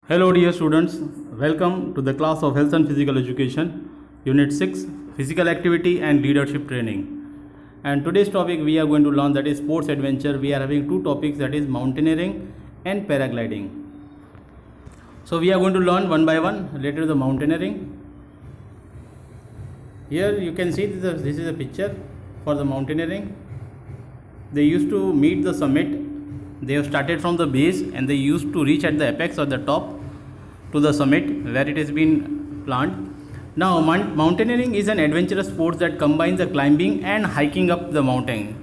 Hello dear students, welcome to the class of Health and Physical Education, Unit 6, Physical Activity and Leadership Training. And today's topic we are going to learn, that is sports adventure. We are having two topics, that is mountaineering and paragliding. So we are going to learn one by one related to the mountaineering. Here you can see this is a picture for the mountaineering. They used to meet the summit. They have started from the base and they used to reach at the apex or the top to the summit where it has been planned. Now mountaineering is an adventurous sport that combines the climbing and hiking up the mountain.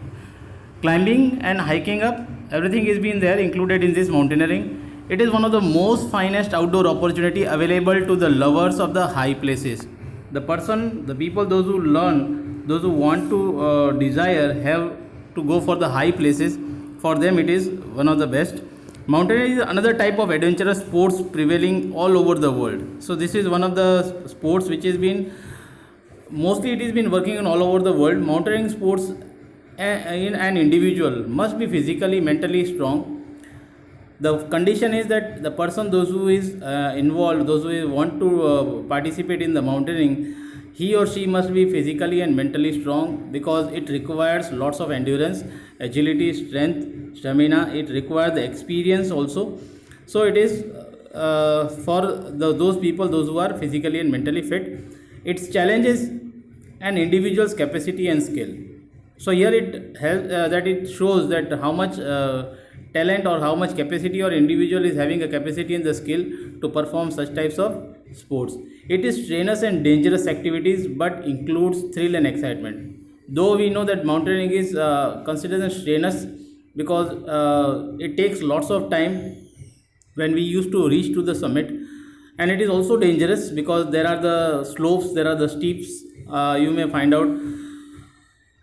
Climbing and hiking up, everything is been there included in this mountaineering. It is one of the most finest outdoor opportunity available to the lovers of the high places. The people, those who learn, those who want to desire, have to go for the high places. For them it is one of the best. Mountaineering is another type of adventurous sports prevailing all over the world. So this is one of the sports which has been mostly it has been working on all over the world. Mountaineering sports in an individual must be physically, mentally strong. The condition is that the person, those who is involved, those who want to participate in the mountaineering, he or she must be physically and mentally strong, because it requires lots of endurance, agility, strength, stamina. It requires the experience also. So it is for those people, those who are physically and mentally fit. Its challenges an individual's capacity and skill. So here it helps that it shows that how much talent or how much capacity or individual is having a capacity and the skill to perform such types of sports. It is strenuous and dangerous activities but includes thrill and excitement. Though we know that mountaineering is considered as strenuous because it takes lots of time when we used to reach to the summit, and it is also dangerous because there are the slopes, there are the steeps, you may find out.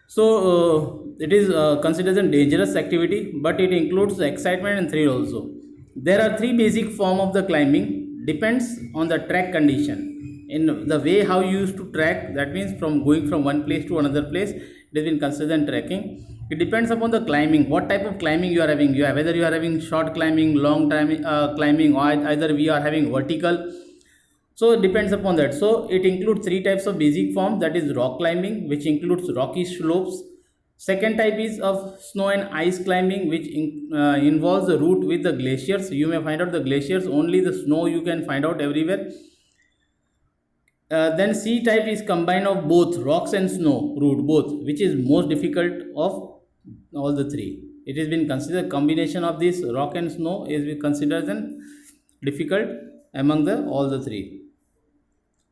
So it is considered a dangerous activity, but it includes the excitement and thrill also. There are three basic forms of the climbing, depends on the track condition. In the way how you used to track, that means from going from one place to another place, it has been considered trekking. It depends upon the climbing, what type of climbing you are having. Whether you are having short climbing, long time climbing, or either we are having vertical. So it depends upon that. So it includes three types of basic form, that is rock climbing, which includes rocky slopes. Second type is of snow and ice climbing, which involves the route with the glaciers. You may find out the glaciers, only the snow you can find out everywhere. Then C type is combined of both rocks and snow route, both, which is most difficult of all the three. It has been considered combination of this rock and snow is considered as difficult among all the three.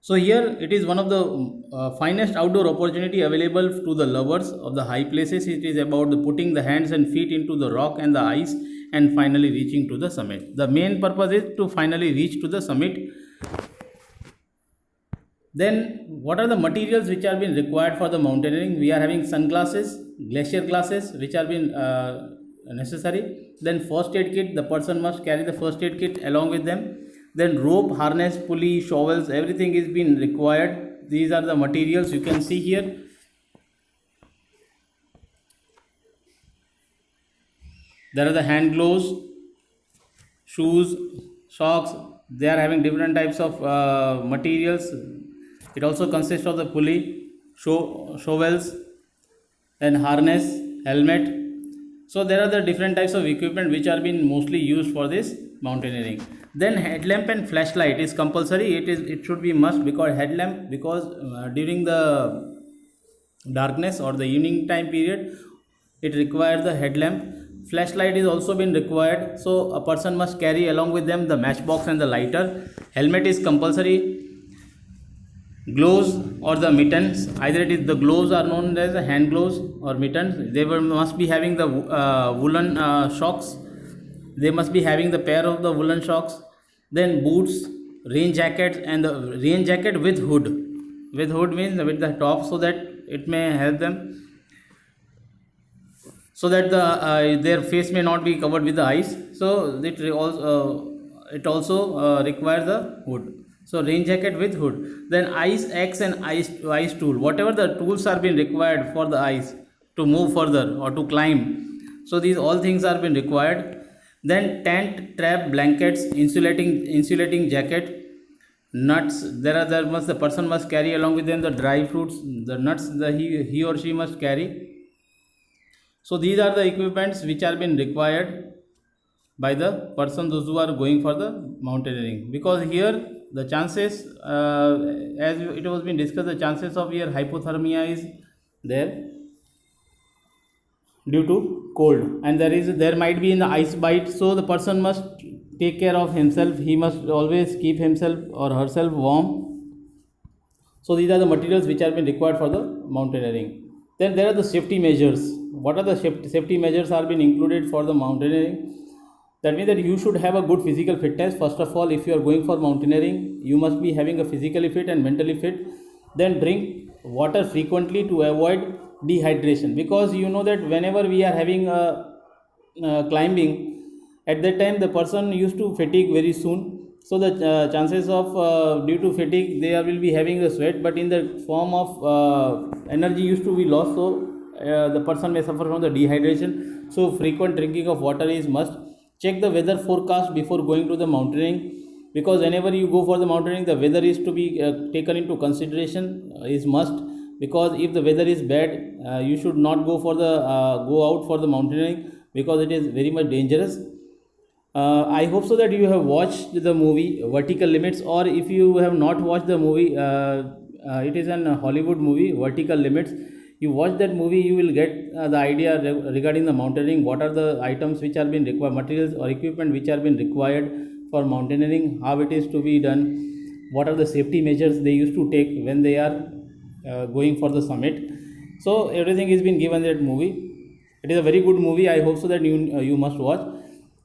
So here it is one of the finest outdoor opportunity available to the lovers of the high places. It is about putting the hands and feet into the rock and the ice and finally reaching to the summit. The main purpose is to finally reach to the summit. Then what are the materials which are being required for the mountaineering? We are having sunglasses, glacier glasses, which are being necessary. Then first aid kit, the person must carry the first aid kit along with them. Then rope, harness, pulley, shovels, everything is being required. These are the materials you can see here. There are the hand gloves, shoes, socks. They are having different types of materials. It also consists of the pulley, shovels, then harness, helmet. So there are the different types of equipment which are being mostly used for this mountaineering. Then headlamp and flashlight is compulsory. It should be must, because headlamp, because during the darkness or the evening time period, it requires the headlamp. Flashlight is also been required, so a person must carry along with them the matchbox and the lighter. Helmet is compulsory. Gloves or the mittens, either it is the gloves are known as hand gloves or mittens. They must be having the woolen socks. They must be having the pair of the woolen socks. Then boots, rain jackets, and the rain jacket with hood. With hood means with the top, so that it may help them, so that their face may not be covered with the ice. So it also requires the hood. So rain jacket with hood. Then ice axe and ice tool. Whatever the tools are being required for the ice to move further or to climb. So these all things are being required. Then tent, trap, blankets, insulating jacket, nuts. There must the person must carry along with them the dry fruits, the nuts he or she must carry. So these are the equipments which are been required by the person those who are going for the mountaineering, because here the chances, as it was been discussed, the chances of here hypothermia is there due to cold, and there might be an ice bite, so the person must take care of himself. He must always keep himself or herself warm. So these are the materials which are been required for the mountaineering. Then there are the safety measures. What are the safety measures are been included for the mountaineering? That means that you should have a good physical fitness. First of all, if you are going for mountaineering, you must be having a physically fit and mentally fit. Then drink water frequently to avoid dehydration, because you know that whenever we are having a climbing, at that time the person used to fatigue very soon. So the chances of due to fatigue they will be having the sweat, but in the form of energy used to be lost. So the person may suffer from the dehydration. So frequent drinking of water is must. Check the weather forecast before going to the mountaineering, because whenever you go for the mountaineering, the weather is to be taken into consideration, is must. Because if the weather is bad, you should not go out for the mountaineering, because it is very much dangerous. I hope so that you have watched the movie Vertical Limits, or if you have not watched the movie, it is an Hollywood movie, Vertical Limits. You watch that movie, you will get the idea regarding the mountaineering. What are the items which are being required, materials or equipment which are being required for mountaineering, how it is to be done, what are the safety measures they used to take when they are going for the summit. So everything is been given in that movie. It is a very good movie. I hope so that you must watch.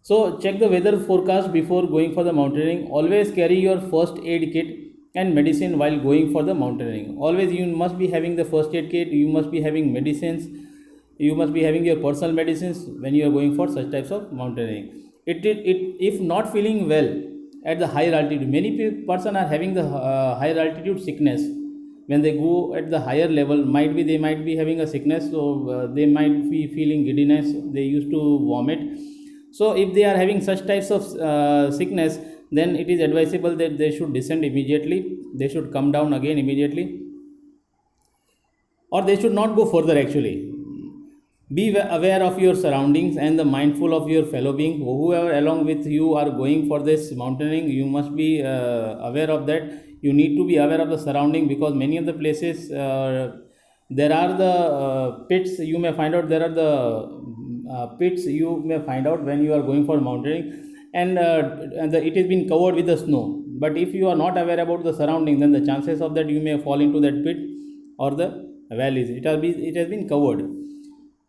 So check the weather forecast before going for the mountaineering. Always carry your first aid kit and medicine while going for the mountaineering. Always you must be having the first aid kit, you must be having medicines, you must be having your personal medicines when you are going for such types of mountaineering. If not feeling well at the higher altitude, many person are having the higher altitude sickness. When they go at the higher level, they might be having a sickness, so they might be feeling giddiness, they used to vomit. So if they are having such types of sickness, then it is advisable that they should descend immediately, they should come down again immediately, or they should not go further actually. Be aware of your surroundings and the mindful of your fellow being. Whoever along with you are going for this mountaineering, you must be aware of that. You need to be aware of the surrounding, because many of the places there are the pits. You may find out there are the pits you may find out when you are going for mountaineering, and it has been covered with the snow. But if you are not aware about the surrounding, then the chances of that you may fall into that pit or the valleys. It has been covered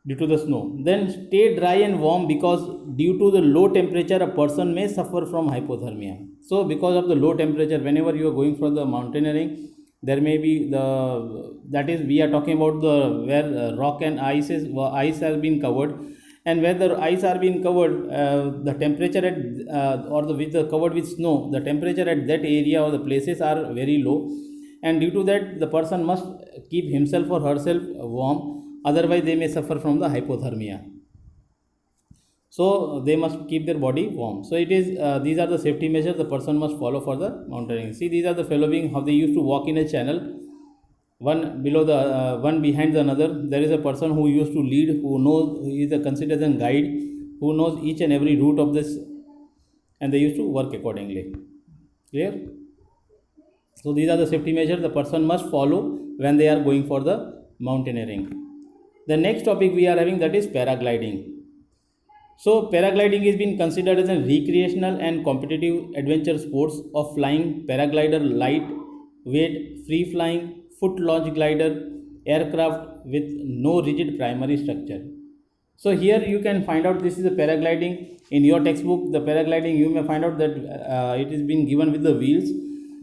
due to the snow. Then stay dry and warm, because due to the low temperature a person may suffer from hypothermia. So because of the low temperature, whenever you are going for the mountaineering, there may be that is, we are talking about the where rock and ice has been covered, and where the ice are being covered, the temperature at or the with the covered with snow, the temperature at that area or the places are very low, and due to that the person must keep himself or herself warm, otherwise they may suffer from the hypothermia. So they must keep their body warm. So it is these are the safety measures the person must follow for the mountaineering. See, these are the following, how they used to walk in a channel, one below the one behind the another. There is a person who used to lead, who knows, he is considered as a guide, who knows each and every route of this, and they used to work accordingly. Clear? So these are the safety measures the person must follow when they are going for the mountaineering. The next topic we are having, that is paragliding. So paragliding is being considered as a recreational and competitive adventure sports of flying paraglider, light weight free flying foot launch glider aircraft with no rigid primary structure. So here you can find out, this is a paragliding. In your textbook, the paragliding, you may find out that it is being given with the wheels.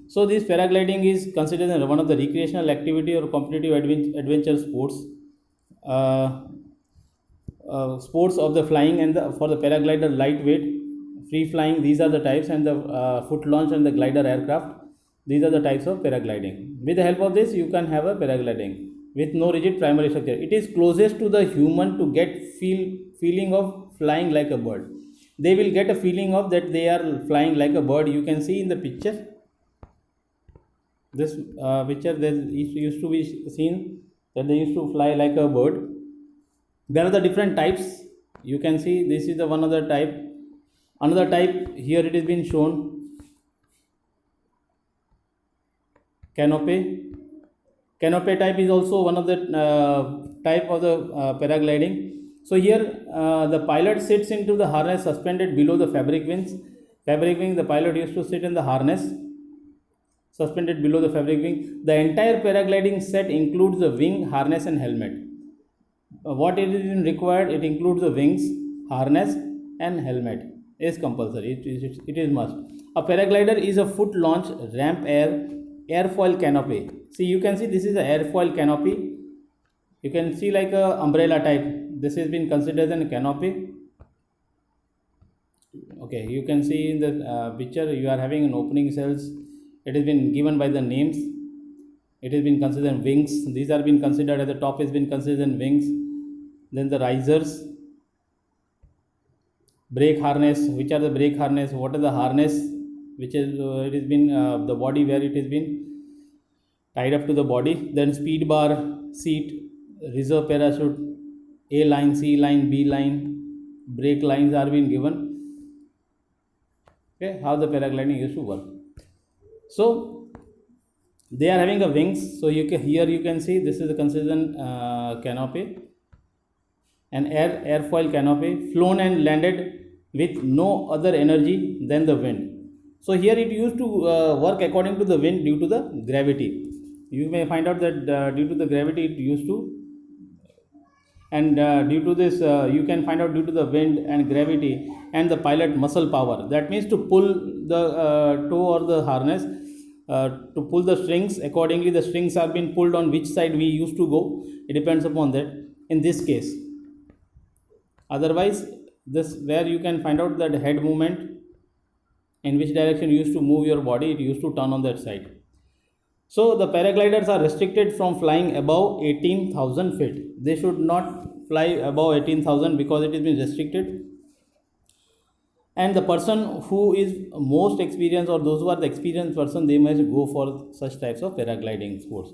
So this paragliding is considered as one of the recreational activity or competitive adventure sports. Sports of the flying, and for the paraglider, lightweight free flying, these are the types, and the foot launch and the glider aircraft, these are the types of paragliding. With the help of this you can have a paragliding with no rigid primary structure. It is closest to the human to get feeling of flying like a bird. they will get a feeling of that they are flying like a bird. You can see in the picture, this picture, there used to be seen that they used to fly like a bird. There are the different types. You can see this is the one other type. Another type here it has been shown, canopy. Canopy type is also one of the type of the paragliding. So here the pilot sits into the harness suspended below the fabric wings. Fabric wing, the pilot used to sit in the harness suspended below the fabric wing. The entire paragliding set includes the wing, harness and helmet. What it is required, it includes the wings, harness and helmet is compulsory. It is must. A paraglider is a foot launch ramp airfoil canopy. See, you can see this is the airfoil canopy. You can see like a umbrella type. This has been considered as a canopy. Okay, you can see in the picture you are having an opening cells. It has been given by the names. It has been considered wings. These are been considered at the top has been considered wings. Then the risers, brake harness. Which are the brake harness? What are the harness? Which is it has been the body where it has been tied up to the body. Then speed bar, seat, reserve parachute, A line, C line, B line, brake lines are being given. Okay, how the paragliding used to work. So they are having a wings. So you can here you can see this is a considered canopy, an airfoil canopy, flown and landed with no other energy than the wind. So here it used to work according to the wind due to the gravity. You may find out that due to the gravity it used to, and due to this you can find out due to the wind and gravity and the pilot muscle power. That means to pull the toe or the harness, to pull the strings accordingly. The strings are being pulled on which side we used to go. It depends upon that in this case. Otherwise, this where you can find out that head movement, in which direction you used to move your body, it used to turn on that side. So the paragliders are restricted from flying above 18,000 feet. They should not fly above 18,000 because it has been restricted. And the person who is most experienced, or those who are the experienced person, they must go for such types of paragliding sports.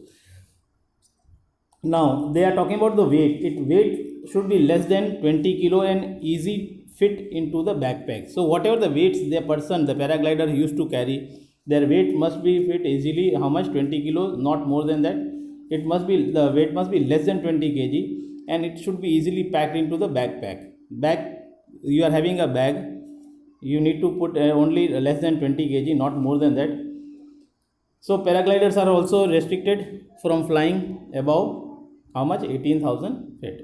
Now they are talking about the weight. Weight should be less than 20 kilo and easy fit into the backpack. So whatever the weights the paraglider used to carry, their weight must be fit easily. How much? 20 kilos, not more than that. It must be, the weight must be less than 20 kg, and it should be easily packed into the backpack. You are having a bag, you need to put only less than 20 kg, not more than that. So paragliders are also restricted from flying above how much? 18,000 feet.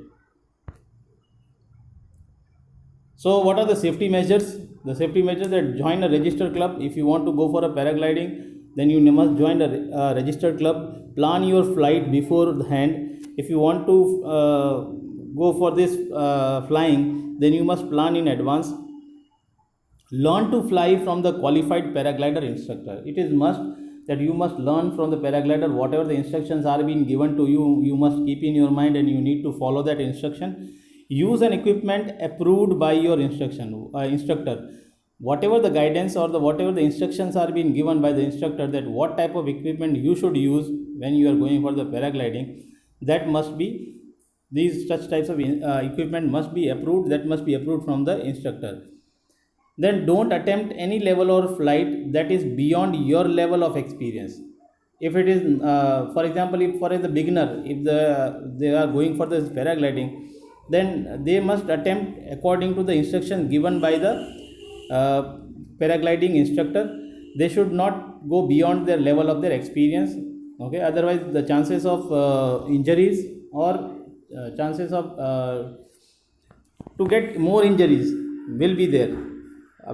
So what are the safety measures? The safety measures that join a registered club. If you want to go for a paragliding, then you must join a registered club. Plan your flight beforehand. If you want to go for this flying, then you must plan in advance. Learn to fly from the qualified paraglider instructor. It is must that you must learn from the paraglider. Whatever the instructions are being given to you, you must keep in your mind and you need to follow that instruction. Use an equipment approved by your instructor. Whatever the guidance or whatever the instructions are being given by the instructor, that what type of equipment you should use when you are going for the paragliding, that must be, these such types of equipment must be approved. That must be approved from the instructor. Then don't attempt any level or flight that is beyond your level of experience. If it is for example, if for the beginner, if they are going for this paragliding, then they must attempt according to the instructions given by the paragliding instructor. They should not go beyond their level of their experience. Okay, otherwise the chances of injuries or chances of to get more injuries will be there.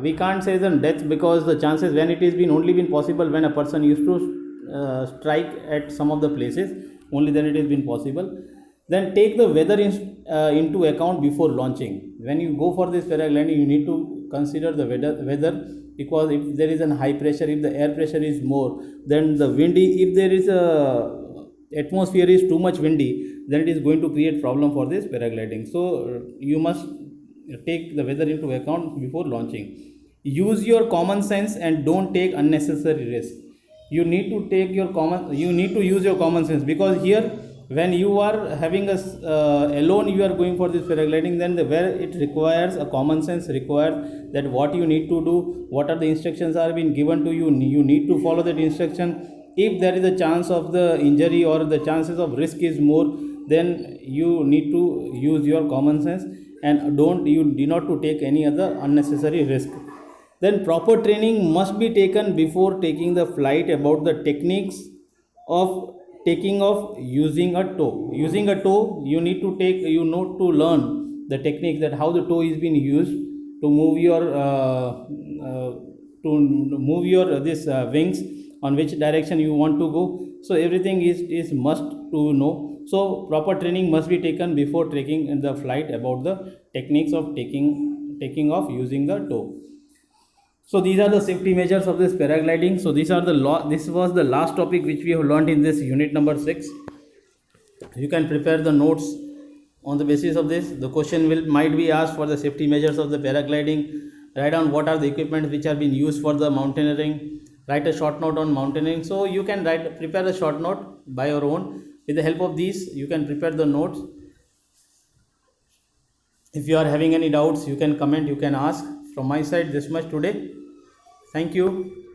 We can't say them death, because the chances, when it is been only been possible when a person used to strike at some of the places, only then it has been possible. Then take the weather into account before launching. When you go for this paragliding, you need to consider the weather, because if there is a high pressure, if the air pressure is more, then the windy, if there is a atmosphere is too much windy, then it is going to create problem for this paragliding. So you must take the weather into account before launching. Use your common sense and don't take unnecessary risk. You need to use your common sense, because here when you are having alone you are going for this paragliding, then where it requires a common sense required, that what you need to do, what are the instructions are being given to you, you need to follow that instruction. If there is a chance of the injury or the chances of risk is more, then you need to use your common sense, and don't you do not to take any other unnecessary risk. Then proper training must be taken before taking the flight about the techniques of taking off using a tow. Using a tow, you need to take, you know, to learn the technique, that how the tow is being used to move your this wings, on which direction you want to go. So everything is must to know. So proper training must be taken before taking the flight about the techniques of taking off using the tow. So these are the safety measures of this paragliding. So these are the this was the last topic which we have learned in this unit number 6. You can prepare the notes on the basis of this. The question might be asked for the safety measures of the paragliding. Write down what are the equipment which are being used for the mountaineering. Write a short note on mountaineering. So you can prepare a short note by your own. With the help of these, you can prepare the notes. If you are having any doubts, you can comment, you can ask. From my side, this much today. Thank you.